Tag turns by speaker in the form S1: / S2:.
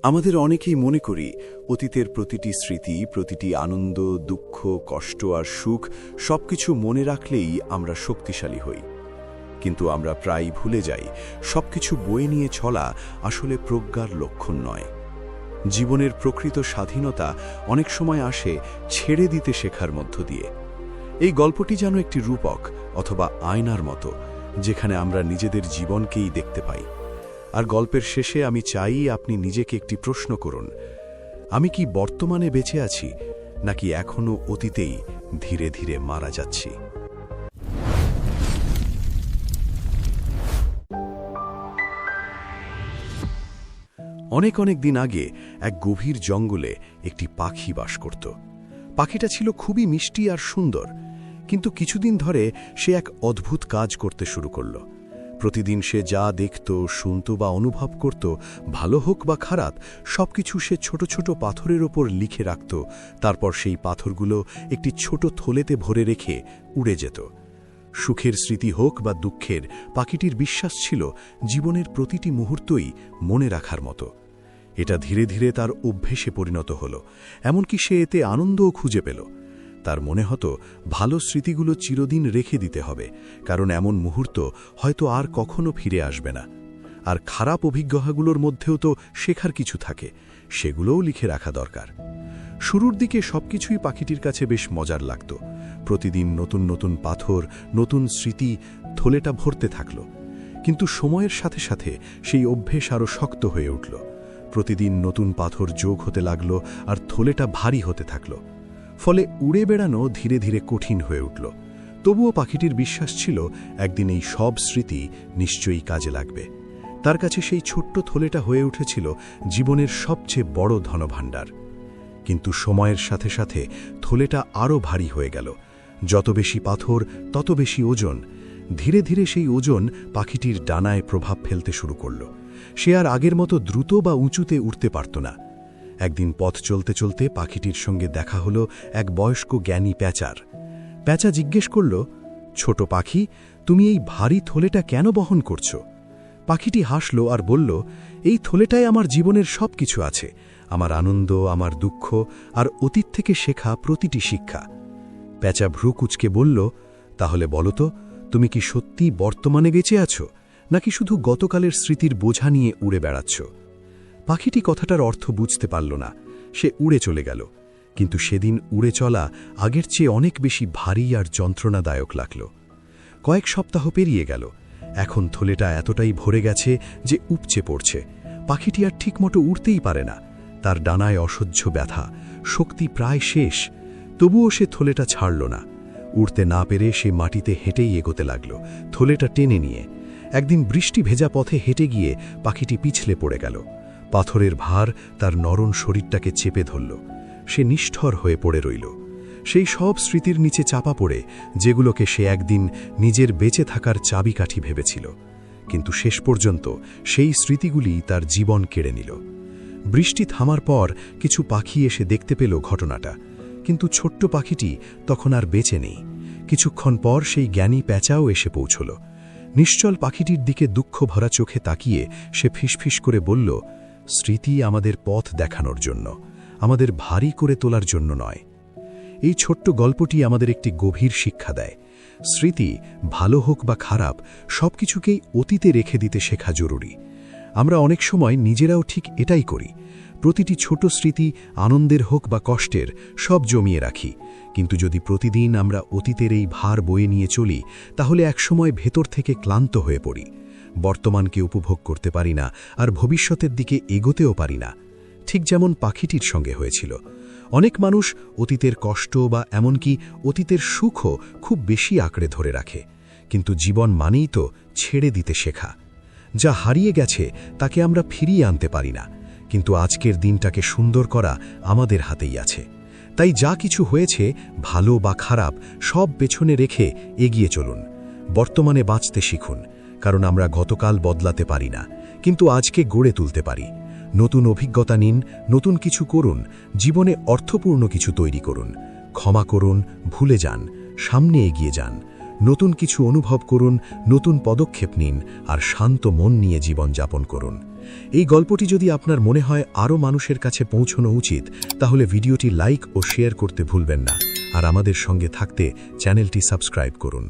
S1: আমাদের অনেকেই মনে করি অতীতের প্রতিটি স্মৃতি, প্রতিটি আনন্দ, দুঃখ, কষ্ট আর সুখ সবকিছু মনে রাখলেই আমরা শক্তিশালী হই। কিন্তু আমরা প্রায়ই ভুলে যাই সবকিছু বয়ে নিয়ে চলা আসলে প্রজ্ঞার লক্ষণ নয়। জীবনের প্রকৃত স্বাধীনতা অনেক সময় আসে ছেড়ে দিতে শেখার মধ্য দিয়ে। এই গল্পটি যেন একটি রূপক অথবা আয়নার মতো, যেখানে আমরা নিজেদের জীবনকেই দেখতে পাই। আর গল্পের শেষে আমি চাই আপনি নিজেকে একটি প্রশ্ন করুন, আমি কি বর্তমানে বেঁচে আছি, নাকি এখনো অতীতেই ধীরে ধীরে মারা যাচ্ছি? অনেক অনেক দিন আগে এক গভীর জঙ্গলে একটি পাখি বাস করত। পাখিটা ছিল খুবই মিষ্টি আর সুন্দর, কিন্তু কিছুদিন ধরে সে এক অদ্ভুত কাজ করতে শুরু করল। প্রতিদিন সে যা দেখত, শুনত বা অনুভব করত, ভালো হোক বা খারাপ, সবকিছু সে ছোট ছোট পাথরের ওপর লিখে রাখত। তারপর সেই পাথরগুলো একটি ছোট থলেতে ভরে রেখে উড়ে যেত। সুখের স্মৃতি হোক বা দুঃখের, পাখিটির বিশ্বাস ছিল জীবনের প্রতিটি মুহূর্তই মনে রাখার মতো। এটা ধীরে ধীরে তার অভ্যেসে পরিণত হল, এমনকি সে এতে আনন্দও খুঁজে পেল। তার মনে হতো ভালো স্মৃতিগুলো চিরদিন রেখে দিতে হবে, কারণ এমন মুহূর্ত হয়তো আর কখনো ফিরে আসবে না। আর খারাপ অভিজ্ঞতাগুলোর মধ্যেও তো শেখার কিছু থাকে, সেগুলোও লিখে রাখা দরকার। শুরুর দিকে সবকিছুই পাখিটির কাছে বেশ মজার লাগত। প্রতিদিন নতুন নতুন পাথর, নতুন স্মৃতি থলেটা ভরতে থাকল। কিন্তু সময়ের সাথে সাথে সেই অভ্যেস আরও শক্ত হয়ে উঠল। প্রতিদিন নতুন পাথর যোগ হতে লাগল আর থলেটা ভারী হতে থাকল। ফলে উড়ে বেড়ানো ধীরে ধীরে কঠিন হয়ে উঠল। তবুও পাখিটির বিশ্বাস ছিল একদিন এই সব স্মৃতি নিশ্চয়ই কাজে লাগবে। তার কাছে সেই ছোট্ট থলেটা হয়ে উঠেছিল জীবনের সবচেয়ে বড় ধনভাণ্ডার। কিন্তু সময়ের সাথে সাথে থলেটা আরও ভারী হয়ে গেল। যত বেশি পাথর তত বেশি ওজন। ধীরে ধীরে সেই ওজন পাখিটির ডানায় প্রভাব ফেলতে শুরু করল। সে আর আগের মতো দ্রুত বা উঁচুতে উঠতে পারত না। একদিন পথ চলতে চলতে পাখিটির সঙ্গে দেখা হলো এক বয়স্ক জ্ঞানী প্যাঁচার। প্যাঁচা জিজ্ঞেস করল, ছোট পাখি, তুমি এই ভারী থলেটা কেন বহন করছো? পাখিটি হাসল আর বলল, এই থলেটায় আমার জীবনের সব কিছু আছে, আমার আনন্দ, আমার দুঃখ আর অতীত থেকে শেখা প্রতিটি শিক্ষা। প্যাঁচা ভ্রু কুঁচকে বলল, তাহলে বলো তো, তুমি কি সত্যি বর্তমানে বেঁচে আছো, নাকি শুধু গতকালের স্মৃতির বোঝা নিয়ে উড়ে বেড়াচ্ছ? পাখিটি কথাটার অর্থ বুঝতে পারল না। সে উড়ে চলে গেল। কিন্তু সেদিন উড়ে চলা আগের চেয়ে অনেক বেশি ভারী আর যন্ত্রণাদায়ক লাগল। কয়েক সপ্তাহ পেরিয়ে গেল। এখন থলেটা এতটাই ভরে গেছে যে উপচে পড়ছে। পাখিটি আর ঠিকমতো উড়তেই পারে না। তার ডানায় অসহ্য ব্যথা, শক্তি প্রায় শেষ। তবুও সে থলেটা ছাড়ল না। উড়তে না পেরে সে মাটিতে হেঁটেই এগোতে লাগল, থলেটা টেনে নিয়ে। একদিন বৃষ্টি ভেজা পথে হেঁটে গিয়ে পাখিটি পিছলে পড়ে গেল। পাথরের ভার তার নরম শরীরটাকে চেপে ধরল। সে নিষ্ঠর হয়ে পড়ে রইল, সেই সব স্মৃতির নিচে চাপা পড়ে, যেগুলোকে সে একদিন নিজের বেঁচে থাকার চাবিকাঠি ভেবেছিল। কিন্তু শেষ পর্যন্ত সেই স্মৃতিগুলি তার জীবন কেড়ে নিল। বৃষ্টি থামার পর কিছু পাখি এসে দেখতে পেল ঘটনাটা, কিন্তু ছোট্ট পাখিটি তখন আর বেঁচে নেই। কিছুক্ষণ পর সেই জ্ঞানী প্যাঁচাও এসে পৌঁছল। নিশ্চল পাখিটির দিকে দুঃখ ভরা চোখে তাকিয়ে সে ফিসফিস করে বলল, স্মৃতি আমাদের পথ দেখানোর জন্য, আমাদের ভারী করে তোলার জন্য নয়। এই ছোট্ট গল্পটি আমাদের একটি গভীর শিক্ষা দেয়। স্মৃতি, ভালো হোক বা খারাপ, সবকিছুকেই অতীতে রেখে দিতে শেখা জরুরি। আমরা অনেক সময় নিজেরাও ঠিক এটাই করি। প্রতিটি ছোট স্মৃতি, আনন্দের হোক বা কষ্টের, সব জমিয়ে রাখি। কিন্তু যদি প্রতিদিন আমরা অতীতের এই ভার বয়ে নিয়ে চলি, তাহলে একসময় ভেতর থেকে ক্লান্ত হয়ে পড়ি। বর্তমানকে উপভোগ করতে পারি না, আর ভবিষ্যতের দিকে এগোতেও পারি না। ঠিক যেমন পাখিটির সঙ্গে হয়েছিল। অনেক মানুষ অতীতের কষ্ট বা এমনকি অতীতের সুখও খুব বেশি আঁকড়ে ধরে রাখে। কিন্তু জীবন মানেই তো ছেড়ে দিতে শেখা। যা হারিয়ে গেছে তাকে আমরা ফিরিয়ে আনতে পারি না, কিন্তু আজকের দিনটাকে সুন্দর করা আমাদের হাতেই আছে। তাই যা কিছু হয়েছে, ভালো বা খারাপ, সব পেছনে রেখে এগিয়ে চলুন। বর্তমানে বাঁচতে শিখুন, কারণ আমরা গতকাল বদলাতে পারি না, কিন্তু আজকে গড়ে তুলতে পারি। নতুন অভিজ্ঞতা নিন, নতুন কিছু করুন, জীবনে অর্থপূর্ণ কিছু তৈরি করুন। ক্ষমা করুন, ভুলে যান, সামনে এগিয়ে যান। নতুন কিছু অনুভব করুন, নতুন পদক্ষেপ নিন, আর শান্ত মন নিয়ে জীবন যাপন করুন। এই গল্পটি যদি আপনার মনে হয় আরও মানুষের কাছে পৌঁছানো উচিত, তাহলে ভিডিওটি লাইক ও শেয়ার করতে ভুলবেন না, আর আমাদের সঙ্গে থাকতে চ্যানেলটি সাবস্ক্রাইব করুন।